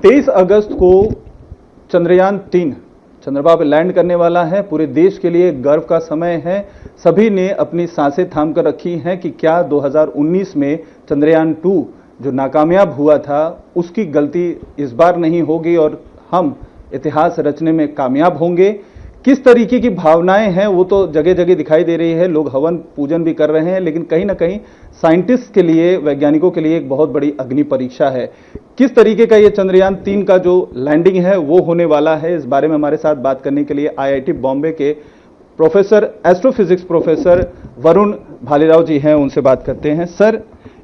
23 अगस्त को चंद्रयान-3 चंद्रमा पर लैंड करने वाला है। पूरे देश के लिए गर्व का समय है। सभी ने अपनी सांसें थाम कर रखी हैं कि क्या 2019 में चंद्रयान-2 जो नाकामयाब हुआ था उसकी गलती इस बार नहीं होगी और हम इतिहास रचने में कामयाब होंगे। किस तरीके की भावनाएं हैं वो तो जगह जगह दिखाई दे रही है। लोग हवन पूजन भी कर रहे हैं, लेकिन कहीं ना कहीं साइंटिस्ट के लिए, वैज्ञानिकों के लिए एक बहुत बड़ी अग्नि परीक्षा है। किस तरीके का ये चंद्रयान-3 का जो लैंडिंग है वो होने वाला है, इस बारे में हमारे साथ बात करने के लिए आईआईटी बॉम्बे के professor, astrophysics professor Varun Bhalerao ji हैं, उनसे बात करते हैं। सर,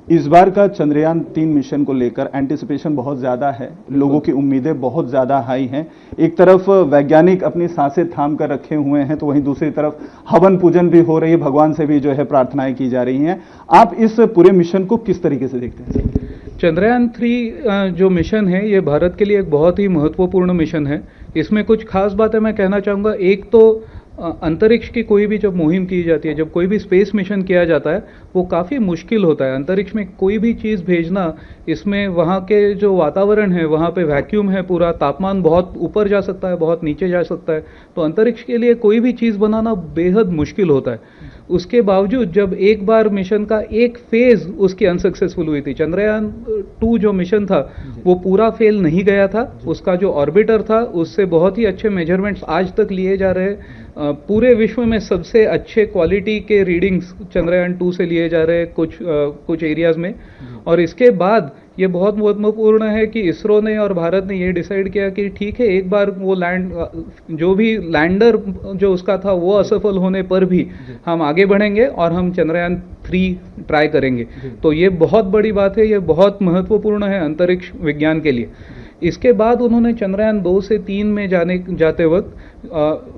इस बार का चंद्रयान-3 मिशन को लेकर एंटिसिपेशन बहुत ज्यादा है, लोगों की उम्मीदें बहुत ज्यादा हाई हैं। एक तरफ वैज्ञानिक अपनी सांसें थाम कर रखे हुए हैं, तो वहीं दूसरी तरफ हवन पूजन भी हो रही है, भगवान से भी जो है प्रार्थनाएं की जा रही हैं। आप इस पूरे मिशन को किस तरीके से देखते हैं? चंद्रयान-3 जो मिशन है ये भारत के लिए एक बहुत ही महत्वपूर्ण मिशन है। इसमें कुछ खास बातें मैं कहना चाहूँगा। एक तो अंतरिक्ष की कोई भी जब मुहिम की जाती है, जब कोई भी स्पेस मिशन किया जाता है, वो काफ़ी मुश्किल होता है। अंतरिक्ष में कोई भी चीज़ भेजना, इसमें वहाँ के जो वातावरण है, वहाँ पे वैक्यूम है, पूरा तापमान बहुत ऊपर जा सकता है, बहुत नीचे जा सकता है। तो अंतरिक्ष के लिए कोई भी चीज़ बनाना बेहद मुश्किल होता है। उसके बावजूद जब एक बार मिशन का एक फेज उसकी अनसक्सेसफुल हुई थी, चंद्रयान-2 जो मिशन था वो पूरा फेल नहीं गया था। उसका जो ऑर्बिटर था उससे बहुत ही अच्छे मेजरमेंट्स आज तक लिए जा रहे हैं। पूरे विश्व में सबसे अच्छे क्वालिटी के रीडिंग्स चंद्रयान-2 से लिए जा रहे हैं कुछ एरियाज में। और इसके बाद ये बहुत महत्वपूर्ण है कि इसरो ने और भारत ने ये डिसाइड किया कि ठीक है, एक बार वो जो भी लैंडर जो उसका था वो असफल होने पर भी हम आगे बढ़ेंगे और हम चंद्रयान-3 ट्राई करेंगे। तो ये बहुत बड़ी बात है, ये बहुत महत्वपूर्ण है अंतरिक्ष विज्ञान के लिए। इसके बाद उन्होंने चंद्रयान-2 से 3 में जाते वक्त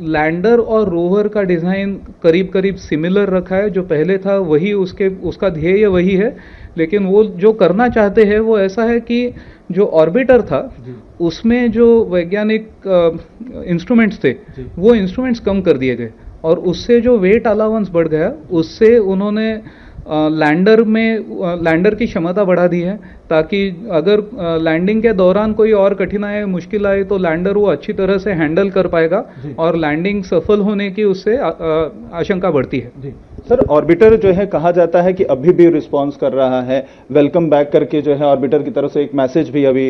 लैंडर और रोवर का डिज़ाइन करीब करीब सिमिलर रखा है। जो पहले था वही उसका ध्येय वही है, लेकिन वो जो करना चाहते हैं वो ऐसा है कि जो ऑर्बिटर था उसमें जो वैज्ञानिक इंस्ट्रूमेंट्स थे वो इंस्ट्रूमेंट्स कम कर दिए गए और उससे जो वेट अलाउंस बढ़ गया, उससे उन्होंने लैंडर की क्षमता बढ़ा दी है, ताकि अगर लैंडिंग के दौरान कोई और कठिनाई मुश्किल आए तो लैंडर वो अच्छी तरह से हैंडल कर पाएगा और लैंडिंग सफल होने की उससे आशंका बढ़ती है। सर, ऑर्बिटर जो है कहा जाता है कि अभी भी रिस्पांस कर रहा है, वेलकम बैक करके जो है ऑर्बिटर की तरफ से एक मैसेज भी अभी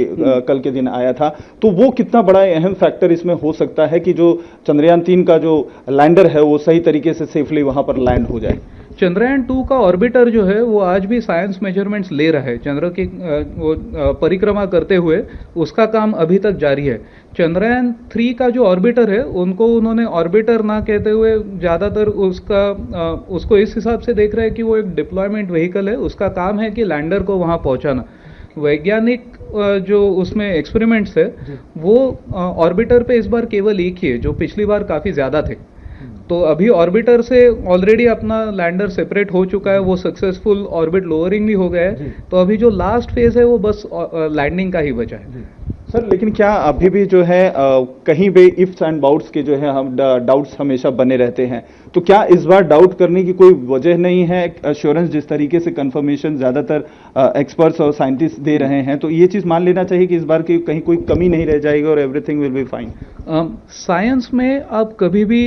कल के दिन आया था। तो वो कितना बड़ा अहम फैक्टर इसमें हो सकता है कि जो चंद्रयान-3 का जो लैंडर है वो सही तरीके से सेफली वहां पर लैंड हो जाए? चंद्रयान-2 का ऑर्बिटर जो है वो आज भी साइंस मेजरमेंट्स ले रहा है। चंद्र की परिक्रमा करते हुए उसका काम अभी तक जारी है। चंद्रयान-3 का जो ऑर्बिटर है उन्होंने ऑर्बिटर ना कहते हुए ज़्यादातर उसको इस हिसाब से देख रहे हैं कि वो एक डिप्लॉयमेंट व्हीकल है। उसका काम है कि लैंडर को वहाँ पहुँचाना। वैज्ञानिक जो उसमें एक्सपेरिमेंट्स है वो ऑर्बिटर पे इस बार केवल एक ही है, जो पिछली बार काफ़ी ज़्यादा थे। तो अभी ऑर्बिटर से ऑलरेडी अपना लैंडर सेपरेट हो चुका है, वो सक्सेसफुल ऑर्बिट लोअरिंग भी हो गया है। तो अभी जो लास्ट फेज है वो बस लैंडिंग का ही बचा है। सर, लेकिन क्या अभी भी जो है कहीं भी इफ्स एंड बाउट्स के जो है हम डाउट्स हमेशा बने रहते हैं, तो क्या इस बार डाउट करने की कोई वजह नहीं है? एश्योरेंस जिस तरीके से कंफर्मेशन ज्यादातर एक्सपर्ट्स और साइंटिस्ट दे रहे हैं, तो ये चीज मान लेना चाहिए कि इस बार की कहीं कोई कमी नहीं रह जाएगी और everything will be fine. Science में आप कभी भी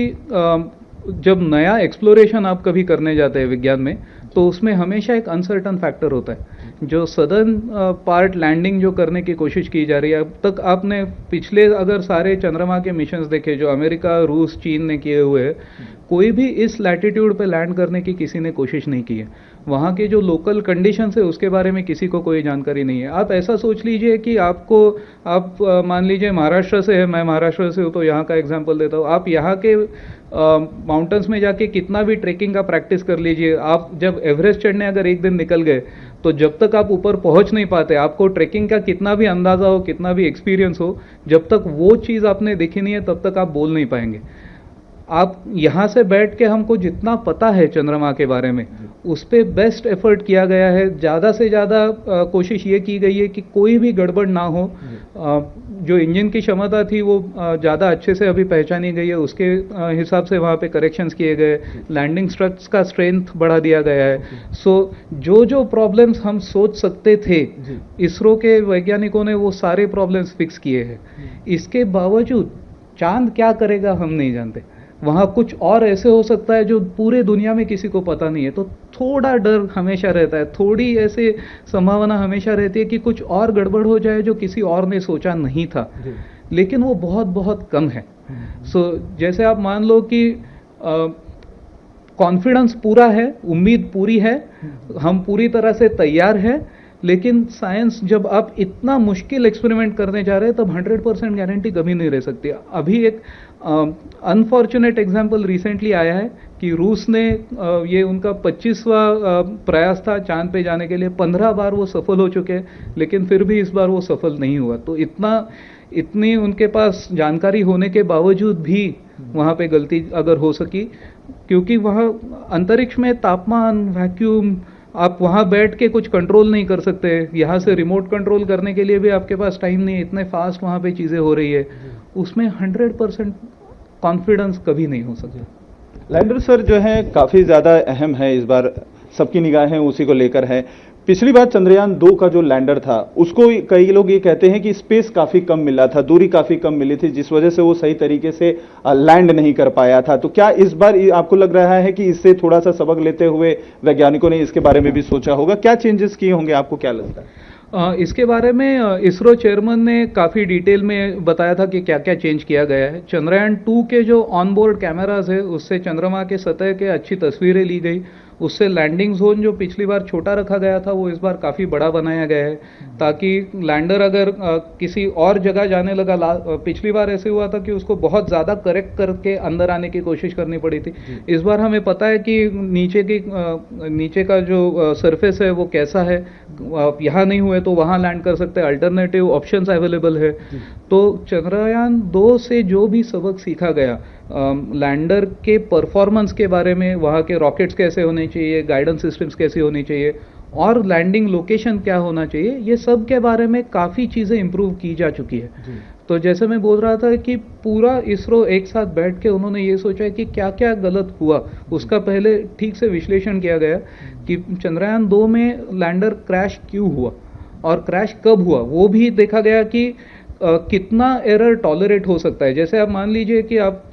जब नया एक्सप्लोरेशन आप कभी करने जाते हैं विज्ञान में, तो उसमें हमेशा एक अनसर्टन फैक्टर होता है। जो सदर्न पार्ट लैंडिंग जो करने की कोशिश की जा रही है, अब तक आपने पिछले अगर सारे चंद्रमा के मिशंस देखे जो अमेरिका, रूस, चीन ने किए हुए हैं, कोई भी इस लैटिट्यूड पे लैंड करने की किसी ने कोशिश नहीं की है। वहाँ के जो लोकल कंडीशंस है उसके बारे में किसी को कोई जानकारी नहीं है। आप ऐसा सोच लीजिए कि आप मान लीजिए महाराष्ट्र से है, मैं महाराष्ट्र से हूँ तो यहाँ का एग्जांपल देता हूँ। आप यहाँ के माउंटेन्स में जाके कितना भी ट्रेकिंग का प्रैक्टिस कर लीजिए, आप जब एवरेस्ट चढ़ने अगर एक दिन निकल गए तो जब तक आप ऊपर पहुँच नहीं पाते, आपको ट्रेकिंग का कितना भी अंदाज़ा हो, कितना भी एक्सपीरियंस हो, जब तक वो चीज़ आपने देखी नहीं है तब तक आप बोल नहीं पाएंगे। आप यहाँ से बैठ के हमको जितना पता है चंद्रमा के बारे में उस पे बेस्ट एफर्ट किया गया है। ज़्यादा से ज़्यादा कोशिश ये की गई है कि कोई भी गड़बड़ ना हो। जो इंजन की क्षमता थी वो ज़्यादा अच्छे से अभी पहचानी गई है, उसके हिसाब से वहाँ पे करेक्शंस किए गए। लैंडिंग स्ट्रक्स का स्ट्रेंथ बढ़ा दिया गया है। सो जो प्रॉब्लम्स हम सोच सकते थे इसरो के वैज्ञानिकों ने वो सारे प्रॉब्लम्स फिक्स किए हैं। इसके बावजूद चांद क्या करेगा हम नहीं जानते। वहाँ कुछ और ऐसे हो सकता है जो पूरे दुनिया में किसी को पता नहीं है। तो थोड़ा डर हमेशा रहता है, थोड़ी ऐसे संभावना हमेशा रहती है कि कुछ और गड़बड़ हो जाए जो किसी और ने सोचा नहीं था, लेकिन वो बहुत बहुत कम है। जैसे आप मान लो कि कॉन्फिडेंस पूरा है, उम्मीद पूरी है, हम पूरी तरह से तैयार हैं, लेकिन साइंस जब आप इतना मुश्किल एक्सपेरिमेंट करने जा रहे हैं तब 100% गारंटी कभी नहीं रह सकती। अभी एक अनफॉर्चुनेट एग्जांपल रिसेंटली आया है कि रूस ने ये उनका 25वां प्रयास था चांद पे जाने के लिए। 15 बार वो सफल हो चुके हैं, लेकिन फिर भी इस बार वो सफल नहीं हुआ। तो इतनी उनके पास जानकारी होने के बावजूद भी वहाँ पे गलती अगर हो सकी, क्योंकि वहाँ अंतरिक्ष में तापमान, वैक्यूम, आप वहाँ बैठ के कुछ कंट्रोल नहीं कर सकते। यहाँ से रिमोट कंट्रोल करने के लिए भी आपके पास टाइम नहीं है, इतने फास्ट वहाँ पे चीज़ें हो रही है। उसमें 100% कॉन्फिडेंस कभी नहीं हो सकता। लैंडर सर जो है काफ़ी ज़्यादा अहम है, इस बार सबकी निगाहें उसी को लेकर है। पिछली बार चंद्रयान 2 का जो लैंडर था उसको कई लोग ये कहते हैं कि स्पेस काफ़ी कम मिला था, दूरी काफ़ी कम मिली थी, जिस वजह से वो सही तरीके से लैंड नहीं कर पाया था। तो क्या इस बार आपको लग रहा है कि इससे थोड़ा सा सबक लेते हुए वैज्ञानिकों ने इसके बारे में भी सोचा होगा? क्या चेंजेस किए होंगे, आपको क्या लगता है? इसके बारे में इसरो चेयरमैन ने काफ़ी डिटेल में बताया था कि क्या क्या चेंज किया गया है। चंद्रयान 2 के जो ऑनबोर्ड कैमराज है उससे चंद्रमा के सतह के अच्छी तस्वीरें ली गई। उससे लैंडिंग जोन जो पिछली बार छोटा रखा गया था वो इस बार काफ़ी बड़ा बनाया गया है, ताकि लैंडर अगर किसी और जगह जाने लगा, पिछली बार ऐसे हुआ था कि उसको बहुत ज़्यादा करेक्ट करके अंदर आने की कोशिश करनी पड़ी थी। इस बार हमें पता है कि नीचे का जो सरफेस है वो कैसा है, यहाँ नहीं हुए तो वहाँ लैंड कर सकते हैं, अल्टरनेटिव ऑप्शंस अवेलेबल है। तो चंद्रयान 2 से जो भी सबक सीखा गया, लैंडर के परफॉर्मेंस के बारे में, वहाँ के रॉकेट्स कैसे होने चाहिए, गाइडेंस सिस्टम्स कैसी होनी चाहिए और लैंडिंग लोकेशन क्या होना चाहिए, ये सब के बारे में काफ़ी चीज़ें इंप्रूव की जा चुकी है। तो जैसे मैं बोल रहा था कि पूरा इसरो एक साथ बैठ के उन्होंने ये सोचा कि क्या क्या गलत हुआ, उसका पहले ठीक से विश्लेषण किया गया कि चंद्रयान 2 में लैंडर क्रैश क्यों हुआ और क्रैश कब हुआ, वो भी देखा गया कि कितना एरर टॉलरेट हो सकता है। जैसे आप मान लीजिए कि आप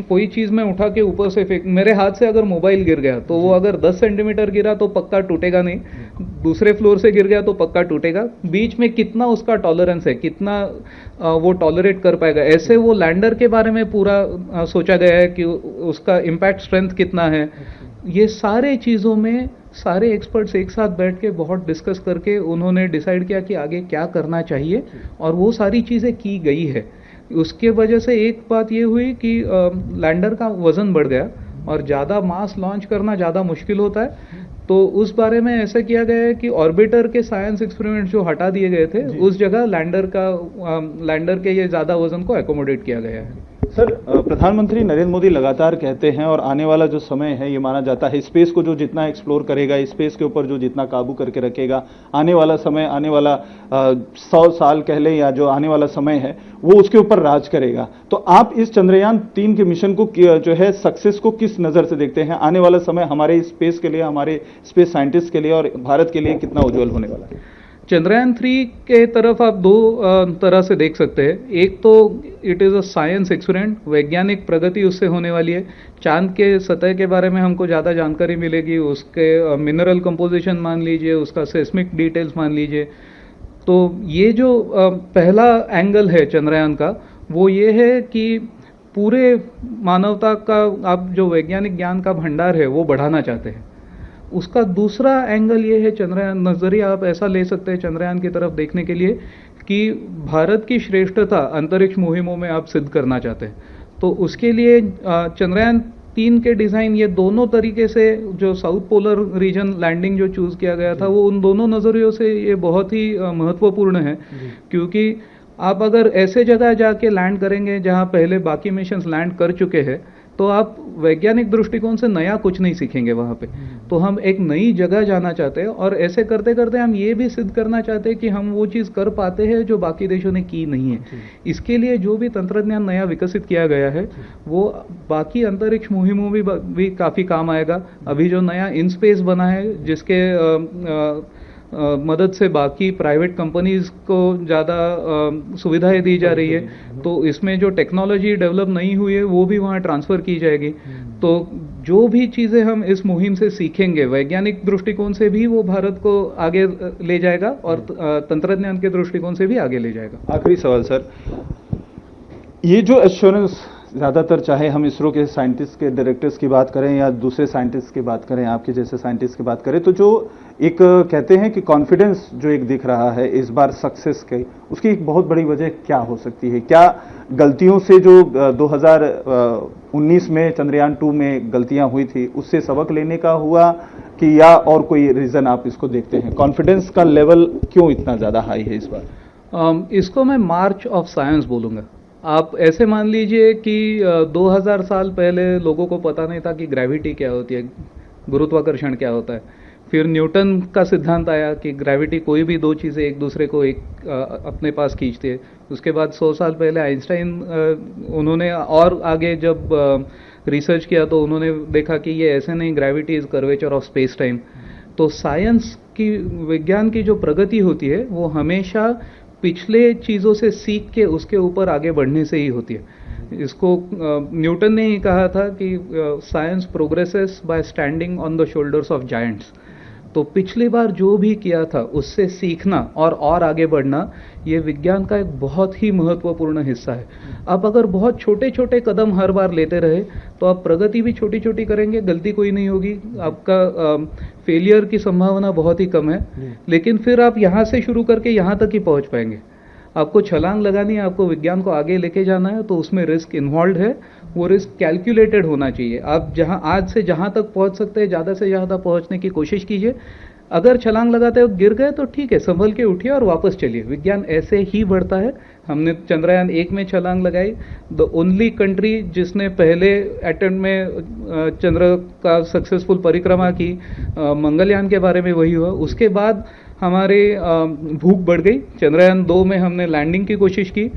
कोई चीज़ में उठा के ऊपर से फेंक, मेरे हाथ से अगर मोबाइल गिर गया तो वो अगर 10 सेंटीमीटर गिरा तो पक्का टूटेगा नहीं, दूसरे फ्लोर से गिर गया तो पक्का टूटेगा। बीच में कितना उसका टॉलरेंस है, कितना वो टॉलरेट कर पाएगा, ऐसे वो लैंडर के बारे में पूरा सोचा गया है कि उसका इम्पैक्ट स्ट्रेंथ कितना है। ये सारे चीज़ों में सारे एक्सपर्ट्स एक साथ बैठ के बहुत डिस्कस करके उन्होंने डिसाइड किया कि आगे क्या करना चाहिए, और वो सारी चीज़ें की गई है। उसके वजह से एक बात ये हुई कि लैंडर का वज़न बढ़ गया और ज़्यादा मास लॉन्च करना ज़्यादा मुश्किल होता है। तो उस बारे में ऐसा किया गया है कि ऑर्बिटर के साइंस एक्सपेरिमेंट जो हटा दिए गए थे उस जगह लैंडर के ये ज़्यादा वज़न को एकोमोडेट किया गया है। सर, प्रधानमंत्री नरेंद्र मोदी लगातार कहते हैं और आने वाला जो समय है ये माना जाता है, स्पेस को जो जितना एक्सप्लोर करेगा, स्पेस के ऊपर जो जितना काबू करके रखेगा, आने वाला समय, आने वाला 100 साल कह लें या जो आने वाला समय है वो उसके ऊपर राज करेगा। तो आप इस चंद्रयान 3 के मिशन को जो है सक्सेस को किस नज़र से देखते हैं? आने वाला समय हमारे स्पेस के लिए, हमारे स्पेस साइंटिस्ट के लिए और भारत के लिए कितना उज्जवल होने वाला है? चंद्रयान 3 के तरफ आप दो तरह से देख सकते हैं। एक तो it is a science experiment, वैज्ञानिक प्रगति उससे होने वाली है। चांद के सतह के बारे में हमको ज़्यादा जानकारी मिलेगी, उसके मिनरल कंपोजिशन मान लीजिए, उसका सेस्मिक डिटेल्स मान लीजिए। तो ये जो पहला एंगल है चंद्रयान का, वो ये है कि पूरे मानवता का आप जो वैज्ञानिक ज्ञान का भंडार है वो बढ़ाना चाहते हैं। उसका दूसरा एंगल ये है, चंद्रयान नज़रिया आप ऐसा ले सकते हैं चंद्रयान की तरफ देखने के लिए कि भारत की श्रेष्ठता अंतरिक्ष मुहिमों में आप सिद्ध करना चाहते हैं। तो उसके लिए चंद्रयान 3 के डिज़ाइन, ये दोनों तरीके से जो साउथ पोलर रीजन लैंडिंग जो चूज़ किया गया था वो उन दोनों नज़रियों से ये बहुत ही महत्वपूर्ण है, क्योंकि आप अगर ऐसे जगह जाके लैंड करेंगे जहां पहले बाकी मिशंस लैंड कर चुके हैं, तो आप वैज्ञानिक दृष्टिकोण से नया कुछ नहीं सीखेंगे वहां पे। तो हम एक नई जगह जाना चाहते हैं, और ऐसे करते करते हम ये भी सिद्ध करना चाहते हैं कि हम वो चीज़ कर पाते हैं जो बाकी देशों ने की नहीं है। इसके लिए जो भी तंत्रज्ञान नया विकसित किया गया है वो बाकी अंतरिक्ष मुहिमों में भी काफ़ी काम आएगा। अभी जो नया इन स्पेस बना है, जिसके मदद से बाकी प्राइवेट कंपनीज को ज़्यादा सुविधाएं दी जा रही है, तो इसमें जो टेक्नोलॉजी डेवलप नहीं हुई है वो भी वहाँ ट्रांसफ़र की जाएगी। तो जो भी चीज़ें हम इस मुहिम से सीखेंगे वैज्ञानिक दृष्टिकोण से भी, वो भारत को आगे ले जाएगा और तंत्रज्ञान के दृष्टिकोण से भी आगे ले जाएगा। आखिरी सवाल सर, ये जो एश्योरेंस ज़्यादातर, चाहे हम इसरो के साइंटिस्ट के डायरेक्टर्स की बात करें या दूसरे साइंटिस्ट की बात करें, आपके जैसे साइंटिस्ट की बात करें, तो जो एक कहते हैं कि कॉन्फिडेंस जो एक दिख रहा है इस बार सक्सेस के, उसकी एक बहुत बड़ी वजह क्या हो सकती है? क्या गलतियों से जो 2019 में चंद्रयान 2 में गलतियां हुई थी उससे सबक लेने का हुआ, कि या और कोई रीज़न आप इसको देखते हैं? कॉन्फिडेंस का लेवल क्यों इतना ज़्यादा हाई है इस बार? इसको मैं मार्च ऑफ साइंस बोलूँगा। आप ऐसे मान लीजिए कि 2000 साल पहले लोगों को पता नहीं था कि ग्रेविटी क्या होती है, गुरुत्वाकर्षण क्या होता है। फिर न्यूटन का सिद्धांत आया कि ग्रेविटी, कोई भी दो चीज़ें एक दूसरे को अपने पास खींचती है। उसके बाद 100 साल पहले आइंस्टाइन, उन्होंने और आगे जब रिसर्च किया तो उन्होंने देखा कि ये ऐसे नहीं, gravity is curvature of space time. तो साइंस की, विज्ञान की जो प्रगति होती है वो हमेशा पिछले चीज़ों से सीख के उसके ऊपर आगे बढ़ने से ही होती है। इसको न्यूटन ने ही कहा था कि science progresses bye standing on the shoulders of giants. तो पिछली बार जो भी किया था उससे सीखना और आगे बढ़ना, ये विज्ञान का एक बहुत ही महत्वपूर्ण हिस्सा है। आप अगर बहुत छोटे छोटे कदम हर बार लेते रहे तो आप प्रगति भी छोटी छोटी करेंगे, गलती कोई नहीं होगी, आपका फेलियर की संभावना बहुत ही कम है। लेकिन फिर आप यहाँ से शुरू करके यहाँ तक ही पहुँच पाएंगे। आपको छलांग लगानी है, आपको विज्ञान को आगे लेके जाना है, तो उसमें रिस्क इन्वॉल्व है। वो रिस्क कैलकुलेटेड होना चाहिए। आप जहां आज से जहां तक पहुंच सकते हैं, ज़्यादा से ज़्यादा पहुंचने की कोशिश कीजिए। अगर छलांग लगाते हो गिर गए तो ठीक है, संभल के उठिए और वापस चलिए। विज्ञान ऐसे ही बढ़ता है। हमने चंद्रयान 1 में छलांग लगाई, द ओनली कंट्री जिसने पहले अटेम्प्ट में चंद्र का सक्सेसफुल परिक्रमा की, मंगलयान के बारे में वही हुआ। उसके बाद हमारे भूख बढ़ गई। चंद्रयान 2 में हमने लैंडिंग की कोशिश की,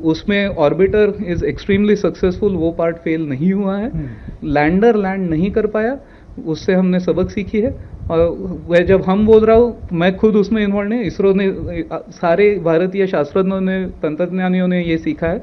उसमें ऑर्बिटर इज़ एक्सट्रीमली सक्सेसफुल, वो पार्ट फेल नहीं हुआ है। लैंडर लैंड नहीं कर पाया, उससे हमने सबक सीखी है। और वह जब हम बोल रहा हूँ, मैं खुद उसमें इन्वॉल्व नहीं, इसरो ने, सारे भारतीय शास्त्रज्ञों ने, तंत्रज्ञानियों ने ये सीखा है,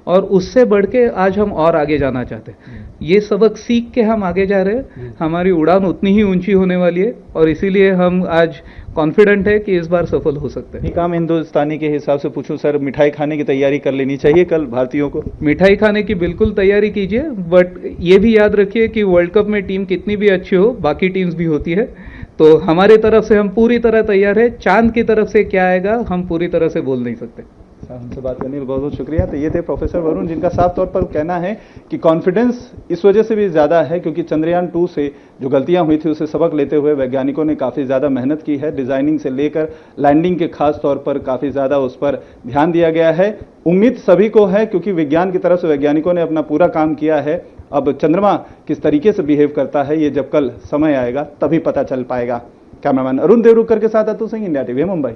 और उससे बढ़ के आज हम और आगे जाना चाहते हैं। ये सबक सीख के हम आगे जा रहे हैं। हमारी उड़ान उतनी ही ऊंची होने वाली है, और इसीलिए हम आज कॉन्फिडेंट है कि इस बार सफल हो सकते हैं। एक आम हिंदुस्तानी के हिसाब से पूछूं सर, मिठाई खाने की तैयारी कर लेनी चाहिए कल भारतीयों को? मिठाई खाने की बिल्कुल तैयारी कीजिए, बट ये भी याद रखिए कि वर्ल्ड कप में टीम कितनी भी अच्छी हो, बाकी टीम्स भी होती है। तो हमारी तरफ से हम पूरी तरह तैयार है। चांद की तरफ से क्या आएगा हम पूरी तरह से बोल नहीं सकते। हमसे बात करने के लिए बहुत बहुत शुक्रिया। तो ये थे प्रोफेसर वरुण, जिनका साफ तौर पर कहना है कि कॉन्फिडेंस इस वजह से भी ज़्यादा है क्योंकि चंद्रयान 2 से जो गलतियां हुई थी उसे सबक लेते हुए वैज्ञानिकों ने काफ़ी ज़्यादा मेहनत की है। डिजाइनिंग से लेकर लैंडिंग के खास तौर पर काफ़ी ज़्यादा उस पर ध्यान दिया गया है। उम्मीद सभी को है क्योंकि विज्ञान की तरफ से वैज्ञानिकों ने अपना पूरा काम किया है। अब चंद्रमा किस तरीके से बिहेव करता है ये जब कल समय आएगा तभी पता चल पाएगा। कैमरामैन अरुण देवरुकर के साथ अतुल सिंह, इंडिया टीवी मुंबई।